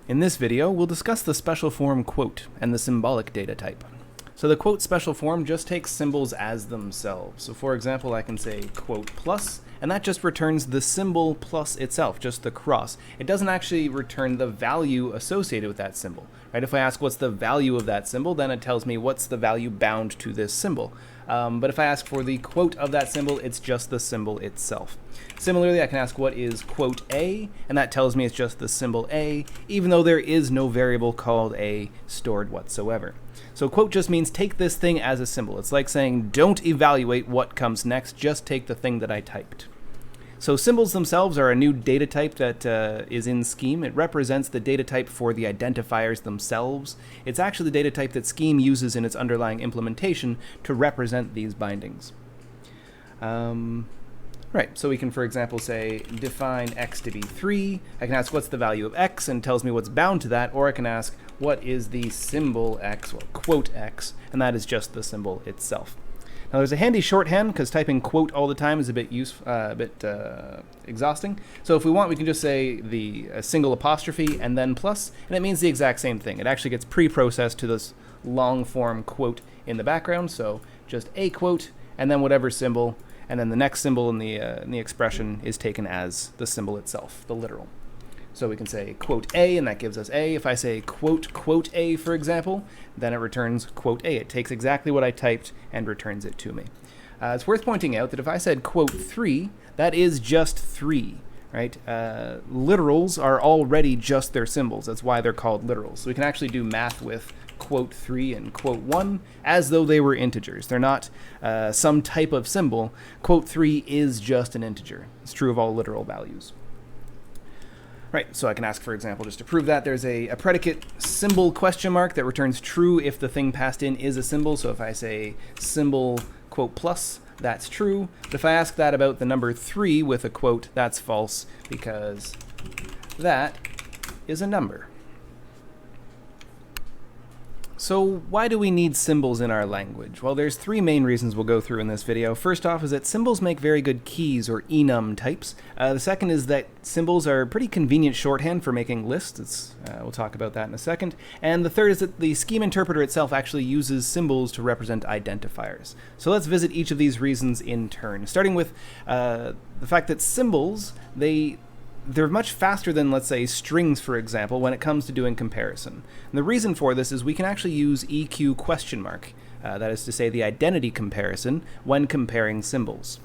In this video, we'll discuss the special form quote and the symbolic data type. So the quote special form just takes symbols as themselves. So for example, I can say quote plus, and that just returns the symbol plus itself, just the cross. It doesn't actually return the value associated with that symbol, right? If I ask what's the value of that symbol, then it tells me what's the value bound to this symbol. But if I ask for the quote of that symbol, it's just the symbol itself. Similarly, I can ask what is quote A, and that tells me it's just the symbol A, even though there is no variable called A stored whatsoever. So quote just means take this thing as a symbol. It's like saying don't evaluate what comes next, just take the thing that I typed. So symbols themselves are a new data type that is in Scheme. It represents the data type for the identifiers themselves. It's actually the data type that Scheme uses in its underlying implementation to represent these bindings. Right, so we can, for example, say define x to be 3. I can ask what's the value of x, and it tells me what's bound to that, or I can ask what is the symbol x, or quote x, and that is just the symbol itself. Now there's a handy shorthand, because typing quote all the time is a bit exhausting. So if we want, we can just say a single apostrophe and then plus, and it means the exact same thing. It actually gets pre-processed to this long form quote in the background, so just a quote, and then whatever symbol, and then the next symbol in the expression is taken as the symbol itself, the literal. So we can say quote A, and that gives us A. If I say quote A, for example, then it returns quote A. It takes exactly what I typed and returns it to me. It's worth pointing out that if I said quote 3, that is just 3, right? Literals are already just their symbols. That's why they're called literals. So we can actually do math with quote 3 and quote 1 as though they were integers. They're not some type of symbol. Quote 3 is just an integer. It's true of all literal values. Right, so I can ask, for example, just to prove that, there's a predicate symbol question mark that returns true if the thing passed in is a symbol. So if I say symbol quote plus, that's true. But if I ask that about the number 3 with a quote, that's false because that is a number. So why do we need symbols in our language? Well, there's 3 main reasons we'll go through in this video. First off is that symbols make very good keys or enum types. The second is that symbols are pretty convenient shorthand for making lists. We'll talk about that in a second. And the third is that the Scheme interpreter itself actually uses symbols to represent identifiers. So let's visit each of these reasons in turn, starting with the fact that symbols, they're much faster than, let's say, strings, for example, when it comes to doing comparison. And the reason for this is we can actually use EQ question mark, that is to say the identity comparison, when comparing symbols.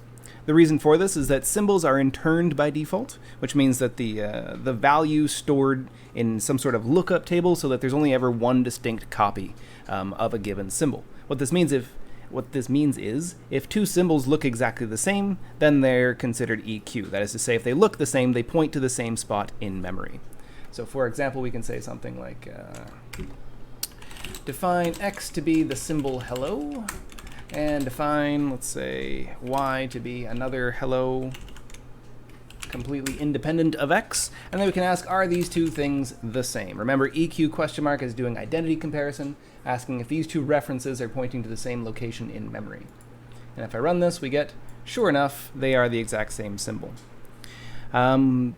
The reason for this is that symbols are interned by default, which means that the value stored in some sort of lookup table so that there's only ever one distinct copy of a given symbol. What this means is if 2 symbols look exactly the same, then they're considered EQ. That is to say, if they look the same, they point to the same spot in memory. So for example, we can say something like define x to be the symbol hello, and define, let's say, y to be another hello completely independent of x, and then we can ask, are these 2 things the same? Remember, EQ question mark is doing identity comparison, asking if these 2 references are pointing to the same location in memory. And if I run this, we get, sure enough, they are the exact same symbol. Now,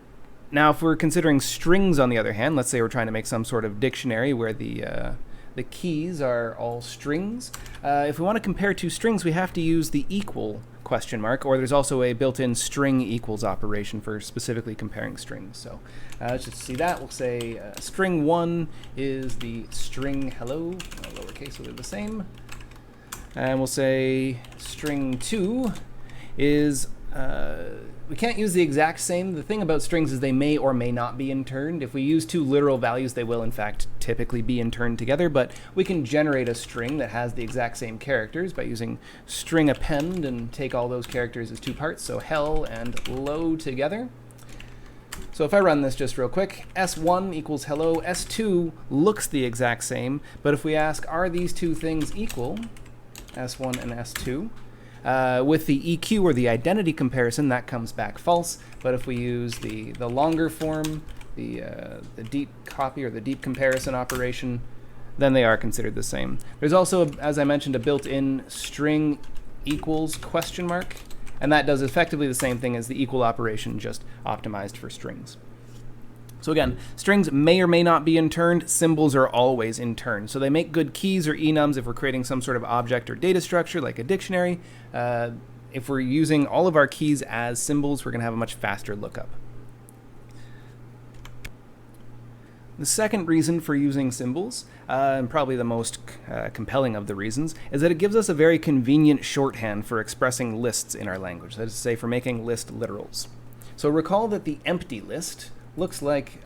if we're considering strings, on the other hand, let's say we're trying to make some sort of dictionary where the keys are all strings. If we want to compare 2 strings, we have to use the equal question mark, or there's also a built-in string equals operation for specifically comparing strings. So let's just see that. We'll say string 1 is the string hello, lowercase, so they're the same. And we'll say string 2 is, we can't use the exact same. The thing about strings is they may or may not be interned. If we use 2 literal values, they will in fact typically be interned together, but we can generate a string that has the exact same characters by using string append and take all those characters as 2 parts, so hell and low together. So if I run this just real quick, S1 equals hello, S2 looks the exact same, but if we ask, are these 2 things equal, S1 and S2, with the EQ or the identity comparison, that comes back false. But if we use the longer form, the deep copy or the deep comparison operation, then they are considered the same. There's also, as I mentioned, a built-in string equals question mark, and that does effectively the same thing as the equal operation, just optimized for strings. So again, strings may or may not be interned, symbols are always interned. So they make good keys or enums if we're creating some sort of object or data structure like a dictionary. If we're using all of our keys as symbols, we're going to have a much faster lookup. The second reason for using symbols, and probably the most compelling of the reasons, is that it gives us a very convenient shorthand for expressing lists in our language. That is to say, for making list literals. So recall that the empty list looks like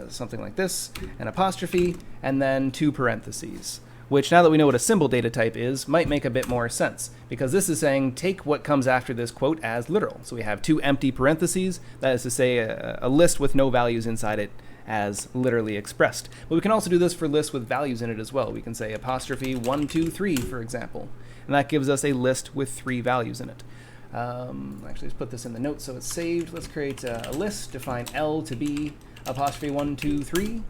something like this, an apostrophe, and then 2 parentheses, which now that we know what a symbol data type is, might make a bit more sense, because this is saying take what comes after this quote as literal. So we have 2 empty parentheses, that is to say a list with no values inside it as literally expressed. But we can also do this for lists with values in it as well. We can say apostrophe 1, 2, 3, for example, and that gives us a list with 3 values in it. Actually, let's put this in the notes so it's saved. Let's create a list, define L to be apostrophe 1, 2, 3.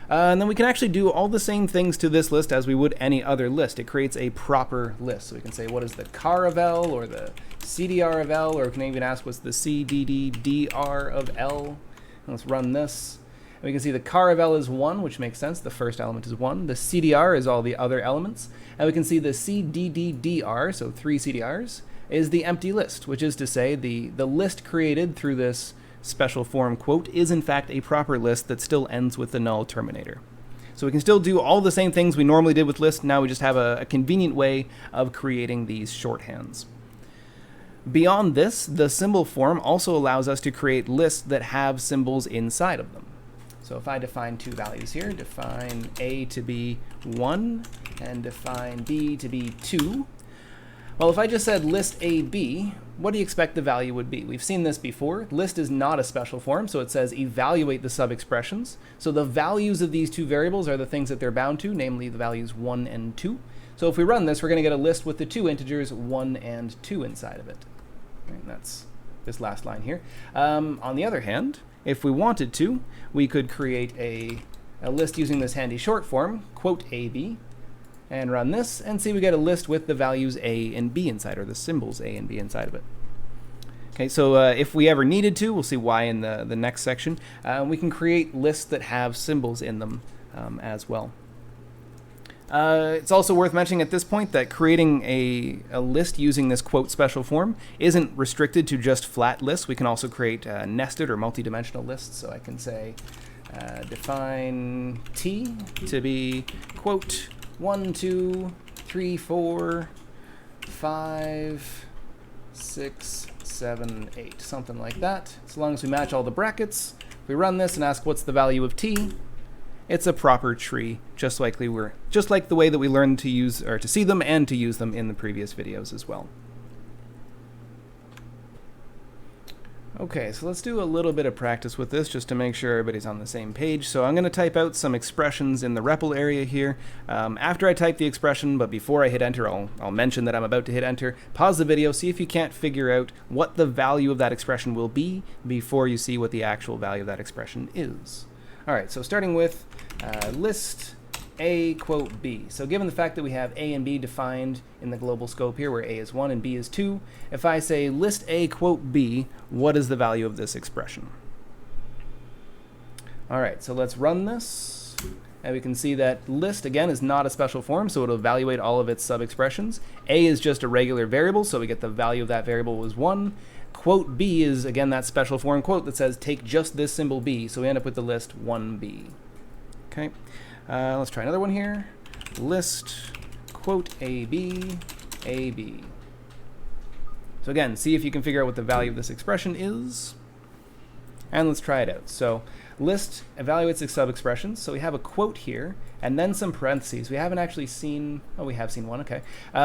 And then we can actually do all the same things to this list as we would any other list. It creates a proper list. So we can say, what is the car of L, or the CDR of L, or we can even ask what's the CDDDR of L. And let's run this. And we can see the car of L is 1, which makes sense. The first element is 1. The CDR is all the other elements. And we can see the CDDDR, so 3 CDRs, is the empty list, which is to say the list created through this special form quote is in fact a proper list that still ends with the null terminator. So we can still do all the same things we normally did with lists. Now we just have a convenient way of creating these shorthands. Beyond this, the symbol form also allows us to create lists that have symbols inside of them. So if I define 2 values here, define A to be 1 and define B to be 2, well, if I just said list AB, what do you expect the value would be? We've seen this before. List is not a special form, so it says evaluate the sub-expressions. So the values of these 2 variables are the things that they're bound to, namely the values 1 and 2. So if we run this, we're going to get a list with the 2 integers 1 and 2 inside of it. Right, that's this last line here. On the other hand, if we wanted to, we could create a list using this handy short form, quote AB, and run this, and see we get a list with the values A and B inside, or the symbols A and B inside of it. Okay, so if we ever needed to, we'll see why in the next section, we can create lists that have symbols in them as well. It's also worth mentioning at this point that creating a list using this quote special form isn't restricted to just flat lists. We can also create nested or multi-dimensional lists. So I can say define T to be quote 1, 2, 3, 4, 5, 6, 7, 8, something like that. As long as we match all the brackets, if we run this and ask what's the value of T, it's a proper tree, just like the way that we learned to use or to see them and to use them in the previous videos as well. Okay, so let's do a little bit of practice with this just to make sure everybody's on the same page. So I'm going to type out some expressions in the repl area here. After I type the expression, but before I hit enter, I'll mention that I'm about to hit enter. Pause the video, see if you can't figure out what the value of that expression will be before you see what the actual value of that expression is. All right, so starting with list A quote B. So given the fact that we have A and B defined in the global scope here, where A is 1 and B is 2, if I say list A quote B, what is the value of this expression? All right, so let's run this. And we can see that list, again, is not a special form, so it'll evaluate all of its sub-expressions. A is just a regular variable, so we get the value of that variable was 1. Quote B is, again, that special form quote that says take just this symbol B, so we end up with the list 1B. Okay, let's try another one here. List quote AB, AB. So again, see if you can figure out what the value of this expression is. And let's try it out. So list evaluates its sub-expressions. So we have a quote here, and then some parentheses. We haven't actually seen, oh, we have seen one, okay.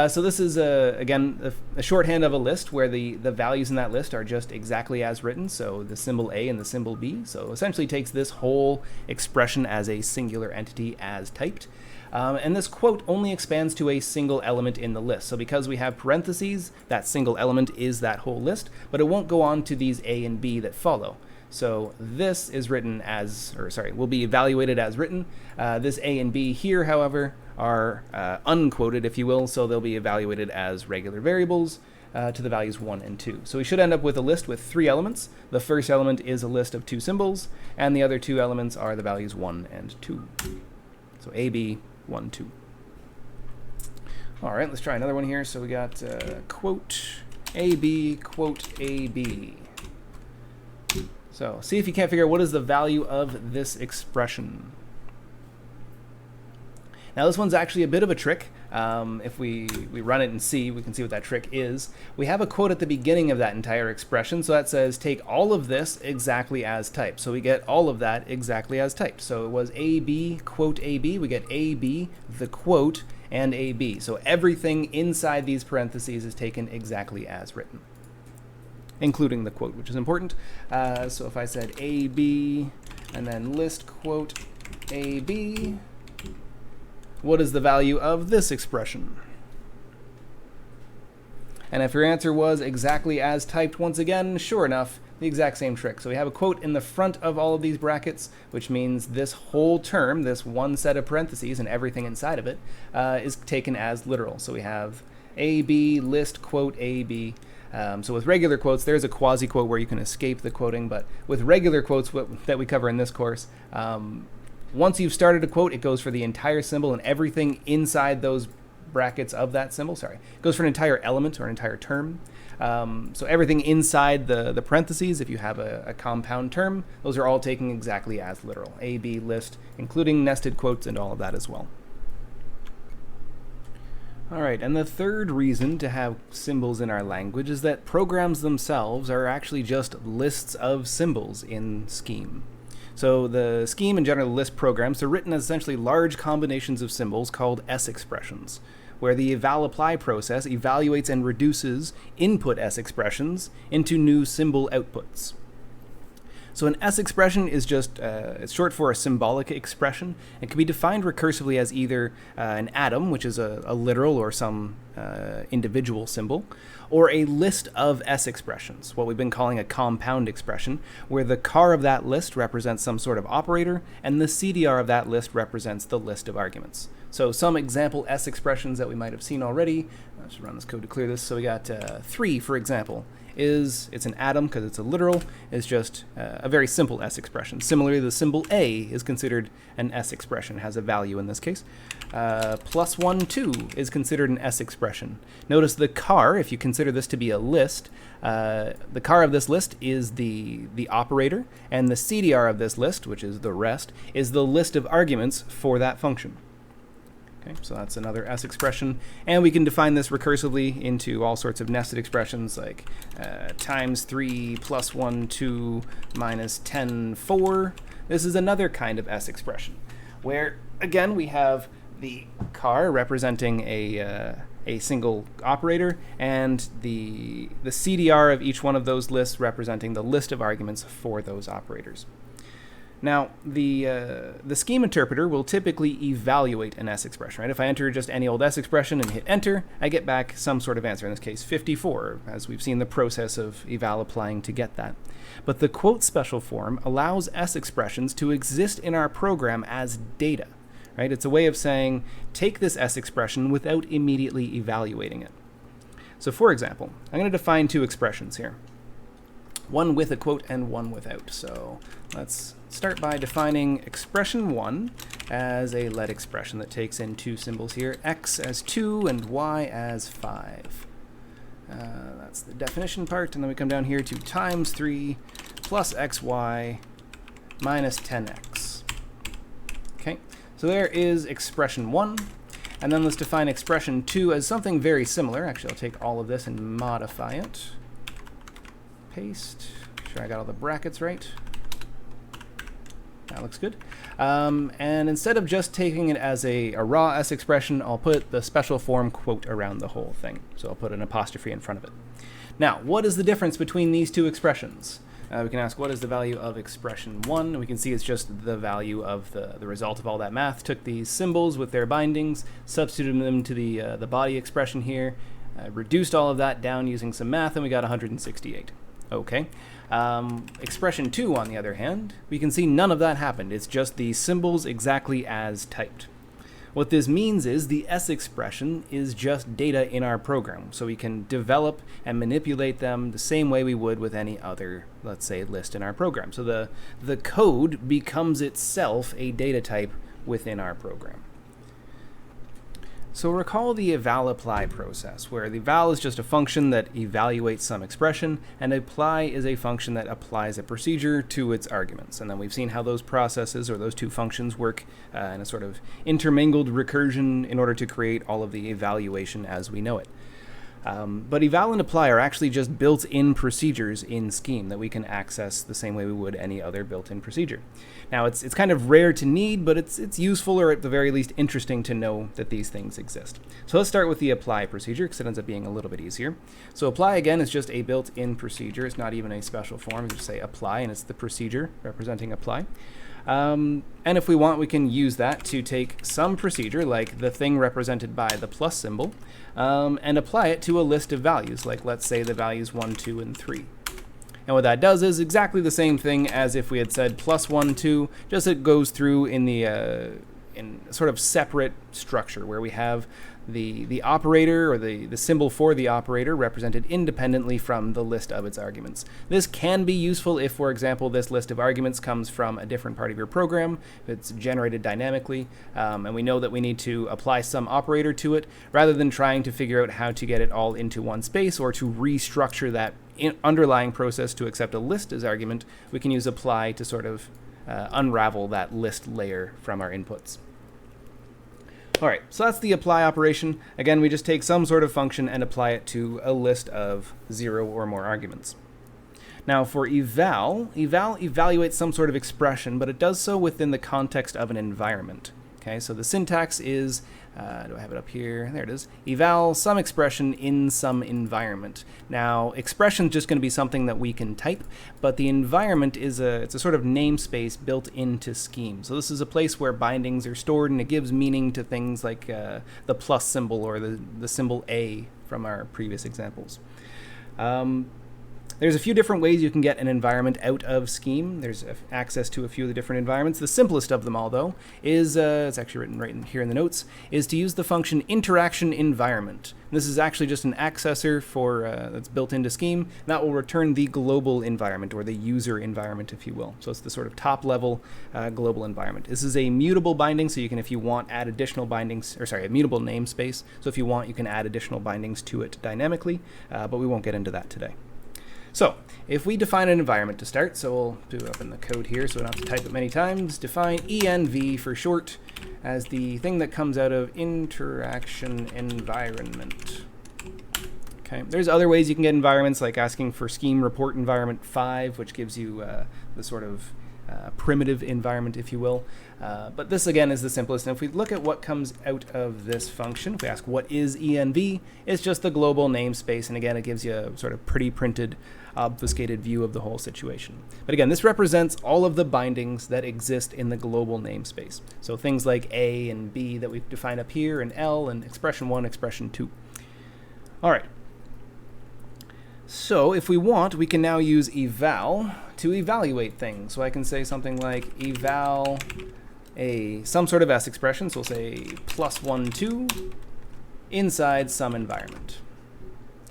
So this is, again, a shorthand of a list where the values in that list are just exactly as written, so the symbol A and the symbol B. So essentially takes this whole expression as a singular entity as typed. And this quote only expands to a single element in the list. So because we have parentheses, that single element is that whole list, but it won't go on to these A and B that follow. So this is written as, or sorry, will be evaluated as written. This A and B here, however, are unquoted, if you will, so they'll be evaluated as regular variables. to the values 1 and 2. So we should end up with a list with 3 elements. The first element is a list of 2 symbols, and the other 2 elements are the values 1 and 2. So AB, 1, 2. All right, let's try another one here. So we got quote AB, quote AB. So see if you can't figure out what is the value of this expression. Now this one's actually a bit of a trick. If we run it and see, we can see what that trick is. We have a quote at the beginning of that entire expression, so that says take all of this exactly as typed. So we get all of that exactly as typed. So it was AB, quote AB, we get AB, the quote, and AB. So everything inside these parentheses is taken exactly as written, including the quote, which is important. So if I said AB and then list quote AB, what is the value of this expression? And if your answer was exactly as typed, once again, sure enough, the exact same trick. So we have a quote in the front of all of these brackets, which means this whole term, this one set of parentheses and everything inside of it, is taken as literal. So we have AB, list, quote, AB. So with regular quotes, there's a quasi-quote where you can escape the quoting, but with regular quotes that we cover in this course, once you've started a quote, it goes for the entire symbol and everything inside those brackets of that symbol. It goes for an entire element or an entire term. So everything inside the parentheses, if you have a compound term, those are all taken exactly as literal. A, B, list, including nested quotes and all of that as well. All right, and the third reason to have symbols in our language is that programs themselves are actually just lists of symbols in Scheme. So the Scheme and general list programs are written as essentially large combinations of symbols called S expressions, where the eval apply process evaluates and reduces input S expressions into new symbol outputs. So an S expression is just, it's short for a symbolic expression. It can be defined recursively as either an atom, which is a literal or some individual symbol, or a list of S expressions, what we've been calling a compound expression, where the car of that list represents some sort of operator, and the CDR of that list represents the list of arguments. So some example S expressions that we might have seen already. I should run this code to clear this. So we got 3, for example. It's an atom because it's a literal, is just a very simple S expression. Similarly, the symbol A is considered an S expression, has a value in this case. Plus 1, 2 is considered an S expression. Notice the car, if you consider this to be a list, the car of this list is the operator, and the CDR of this list, which is the rest, is the list of arguments for that function. Okay, so that's another S expression, and we can define this recursively into all sorts of nested expressions like times 3 plus 1, 2 minus 10, 4. This is another kind of S expression, where again we have the car representing a single operator, and the CDR of each one of those lists representing the list of arguments for those operators. Now, the Scheme interpreter will typically evaluate an S expression, right? If I enter just any old S expression and hit enter, I get back some sort of answer, in this case 54, as we've seen the process of eval applying to get that. But the quote special form allows S expressions to exist in our program as data, right? It's a way of saying, take this S expression without immediately evaluating it. So for example, I'm going to define 2 expressions here. One with a quote and one without. So let's start by defining expression 1 as a let expression that takes in 2 symbols here, x as 2 and y as 5. That's the definition part, and then we come down here to times 3 plus xy minus 10x. Okay, so there is expression 1, and then let's define expression 2 as something very similar. Actually, I'll take all of this and modify it. Paste. Make sure I got all the brackets right. That looks good. And instead of just taking it as a raw S expression, I'll put the special form quote around the whole thing. So I'll put an apostrophe in front of it. Now, what is the difference between these 2 expressions? We can ask, what is the value of expression 1? We can see it's just the value of the result of all that math. Took these symbols with their bindings, substituted them to the body expression here, reduced all of that down using some math, and we got 168. Okay. Expression 2, on the other hand, we can see none of that happened. It's just the symbols exactly as typed. What this means is the S expression is just data in our program, so we can develop and manipulate them the same way we would with any other, let's say, list in our program. So the code becomes itself a data type within our program. So recall the eval apply process, where the eval is just a function that evaluates some expression, and apply is a function that applies a procedure to its arguments. And then we've seen how those processes, or those two functions, work in a sort of intermingled recursion in order to create all of the evaluation as we know it. But eval and apply are actually just built-in procedures in Scheme that we can access the same way we would any other built-in procedure. Now, it's kind of rare to need, but it's useful, or at the very least interesting, to know that these things exist. So let's start with the apply procedure, because it ends up being a little bit easier. So apply, again, is just a built-in procedure. It's not even a special form. You just say apply, and it's the procedure representing apply. And if we want, we can use that to take some procedure, like the thing represented by the plus symbol, and apply it to a list of values, like let's say the values 1, 2, and 3. And what that does is exactly the same thing as if we had said plus 1, 2, just it goes through in the in sort of separate structure, where we have the operator, or the symbol for the operator, represented independently from the list of its arguments. This can be useful if, for example, this list of arguments comes from a different part of your program, if it's generated dynamically, and we know that we need to apply some operator to it, rather than trying to figure out how to get it all into one space, or to restructure that underlying process to accept a list as argument. We can use apply to sort of unravel that list layer from our inputs. All right, so that's the apply operation. Again, we just take some sort of function and apply it to a list of 0 or more arguments. Now for eval evaluates some sort of expression, but it does so within the context of an environment. Okay, so the syntax is, do I have it up here? There it is. Eval some expression in some environment. Now, expression is just going to be something that we can type, but the environment is it's a sort of namespace built into Scheme. So this is a place where bindings are stored, and it gives meaning to things like the plus symbol, or the symbol A from our previous examples. There's a few different ways you can get an environment out of Scheme. There's access to a few of the different environments. The simplest of them all, though, is, it's actually written right in here in the notes, is to use the function interaction environment. This is actually just an accessor for that's built into Scheme. That will return the global environment, or the user environment, if you will. So it's the sort of top-level global environment. This is a mutable binding, so you can, if you want, add additional bindings, or sorry, a mutable namespace. So if you want, you can add additional bindings to it dynamically, but we won't get into that today. So if we define an environment to start, so we'll do it up in the code here so we don't have to type it many times, define env for short as the thing that comes out of interaction environment. Okay, there's other ways you can get environments, like asking for Scheme report environment 5, which gives you the sort of primitive environment, if you will. But this, again, is the simplest. And if we look at what comes out of this function, if we ask what is env, it's just the global namespace. And again, it gives you a sort of pretty printed, obfuscated view of the whole situation. But again, this represents all of the bindings that exist in the global namespace. So things like A and B that we've defined up here, and L, and expression 1, expression 2. All right. So if we want, we can now use eval to evaluate things. So I can say something like eval some sort of S expression, so we'll say plus 1, 2 inside some environment.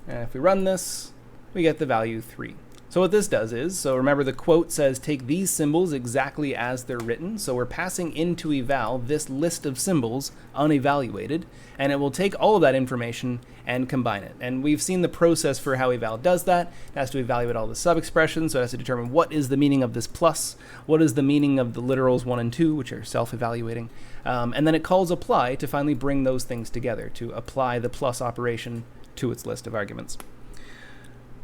And if we run this, we get the value 3. So what this does is, so remember the quote says take these symbols exactly as they're written, so we're passing into eval this list of symbols unevaluated, and it will take all of that information and combine it. And we've seen the process for how eval does that. It has to evaluate all the sub-expressions, so it has to determine what is the meaning of this plus, what is the meaning of the literals 1 and 2, which are self-evaluating, and then it calls apply to finally bring those things together, to apply the plus operation to its list of arguments.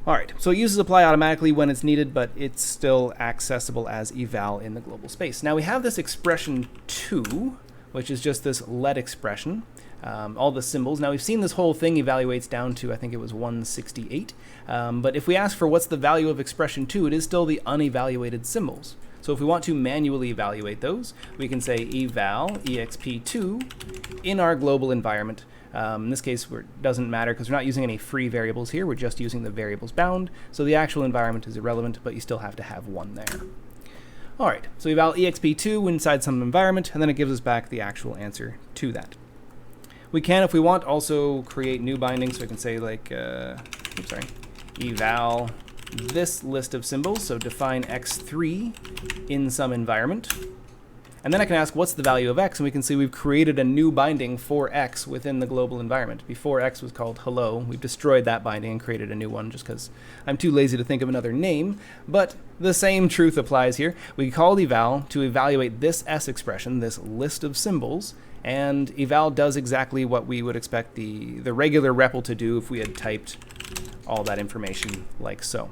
All right, so it uses apply automatically when it's needed, but it's still accessible as eval in the global space. Now we have this expression 2, which is just this let expression, all the symbols. Now we've seen this whole thing evaluates down to, I think it was 168, but if we ask for what's the value of expression 2, it is still the unevaluated symbols. So if we want to manually evaluate those, we can say eval exp2 in our global environment. In this case, it doesn't matter because we're not using any free variables here. We're just using the variables bound. So the actual environment is irrelevant, but you still have to have one there. All right, so eval exp2 inside some environment, and then it gives us back the actual answer to that. We can, if we want, also create new bindings. So I can say like, eval this list of symbols. So define x3 in some environment. And then I can ask, what's the value of x? And we can see we've created a new binding for x within the global environment. Before x was called hello, we've destroyed that binding and created a new one just because I'm too lazy to think of another name. But the same truth applies here. We called eval to evaluate this s expression, this list of symbols, and eval does exactly what we would expect the regular repl to do if we had typed all that information like so.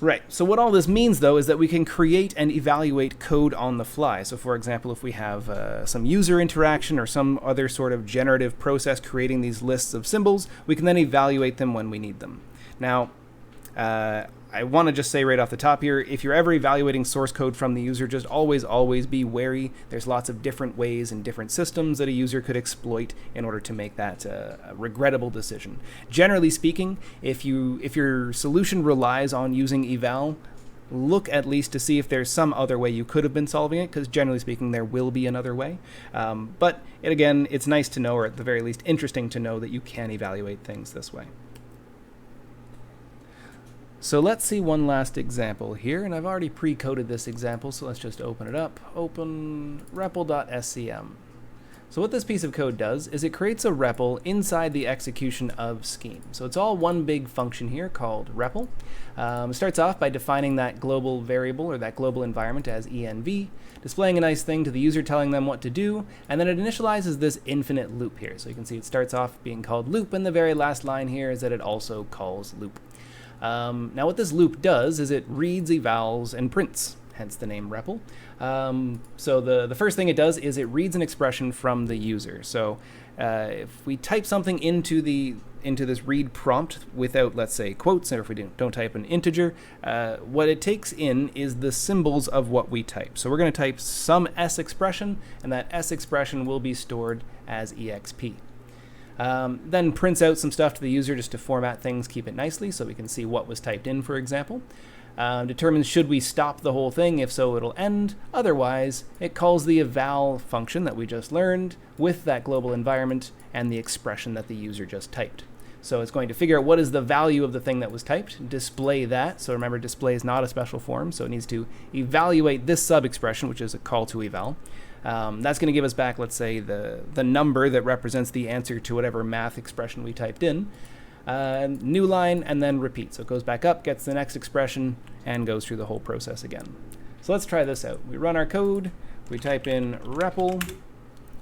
Right, so what all this means, though, is that we can create and evaluate code on the fly. So, for example, if we have some user interaction or some other sort of generative process creating these lists of symbols, we can then evaluate them when we need them. Now, I want to just say right off the top here, if you're ever evaluating source code from the user, just always be wary. There's lots of different ways and different systems that a user could exploit in order to make that a regrettable decision. Generally speaking, if your solution relies on using eval, look at least to see if there's some other way you could have been solving it, because generally speaking, there will be another way. But again, it's nice to know, or at the very least interesting to know, that you can evaluate things this way. So let's see one last example here, and I've already pre-coded this example, so let's just open it up. Open repl.scm. So what this piece of code does is it creates a repl inside the execution of scheme. So it's all one big function here called repl. It starts off by defining that global variable or that global environment as env, displaying a nice thing to the user telling them what to do, and then it initializes this infinite loop here. So you can see it starts off being called loop, and the very last line here is that it also calls loop. Now what this loop does is it reads, evals, and prints, hence the name repl. So the first thing it does is it reads an expression from the user. So if we type something into this read prompt without, let's say, quotes, or if we don't type an integer, what it takes in is the symbols of what we type. So we're going to type some s expression, and that s expression will be stored as exp. Then prints out some stuff to the user just to format things, keep it nicely, so we can see what was typed in, for example. Determines should we stop the whole thing, if so it'll end, otherwise it calls the eval function that we just learned with that global environment and the expression that the user just typed. So it's going to figure out what is the value of the thing that was typed, display that. So remember, display is not a special form, so it needs to evaluate this sub-expression, which is a call to eval. That's going to give us back, let's say, the number that represents the answer to whatever math expression we typed in. New line, and then repeat. So it goes back up, gets the next expression, and goes through the whole process again. So let's try this out. We run our code, we type in repl,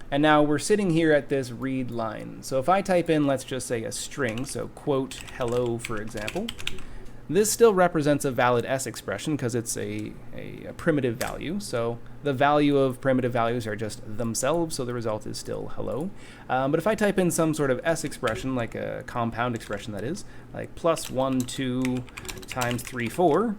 and now we're sitting here at this read line. So if I type in, let's just say, a string, so quote hello, for example, this still represents a valid s expression because it's a primitive value. So the value of primitive values are just themselves, so the result is still hello. But if I type in some sort of s expression, like a compound expression that is, like +1, 2 times 3, 4,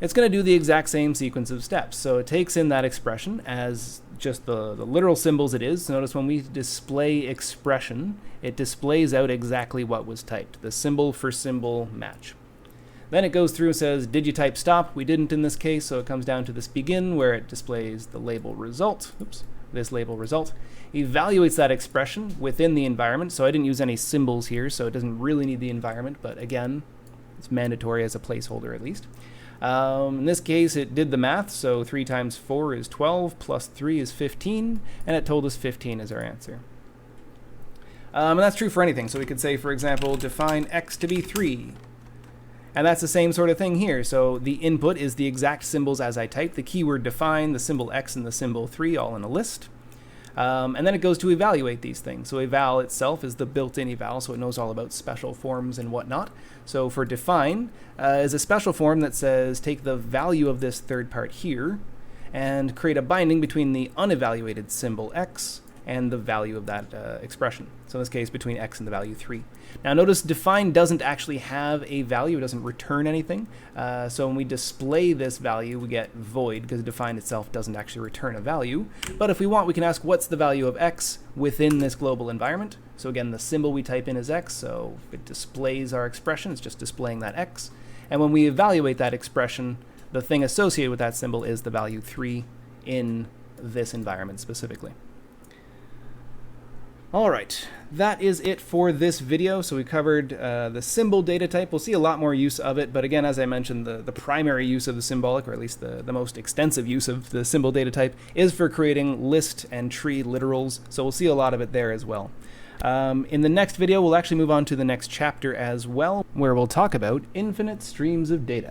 it's going to do the exact same sequence of steps. So it takes in that expression as just the literal symbols it is. So notice when we display expression, it displays out exactly what was typed, the symbol for symbol match. Then it goes through and says, did you type stop? We didn't in this case, so it comes down to this begin where it displays the label result. Oops, this label result. Evaluates that expression within the environment. So I didn't use any symbols here, so it doesn't really need the environment, but again, it's mandatory as a placeholder at least. In this case, it did the math, so 3 times 4 is 12, plus 3 is 15, and it told us 15 is our answer. And that's true for anything. So we could say, for example, define x to be 3. And that's the same sort of thing here. So the input is the exact symbols as I typed, the keyword define, the symbol x, and the symbol 3 all in a list. And then it goes to evaluate these things. So eval itself is the built-in eval, so it knows all about special forms and whatnot. So for define is a special form that says take the value of this third part here and create a binding between the unevaluated symbol x and the value of that expression. So in this case, between x and the value 3. Now notice define doesn't actually have a value, it doesn't return anything. So when we display this value, we get void because define itself doesn't actually return a value. But if we want, we can ask what's the value of x within this global environment. So again, the symbol we type in is x, so it displays our expression, it's just displaying that x. And when we evaluate that expression, the thing associated with that symbol is the value 3 in this environment specifically. All right, that is it for this video. So we covered the symbol data type. We'll see a lot more use of it, but again, as I mentioned, the primary use of the symbolic, or at least the most extensive use of the symbol data type, is for creating list and tree literals. So we'll see a lot of it there as well. In the next video, we'll actually move on to the next chapter as well, where we'll talk about infinite streams of data.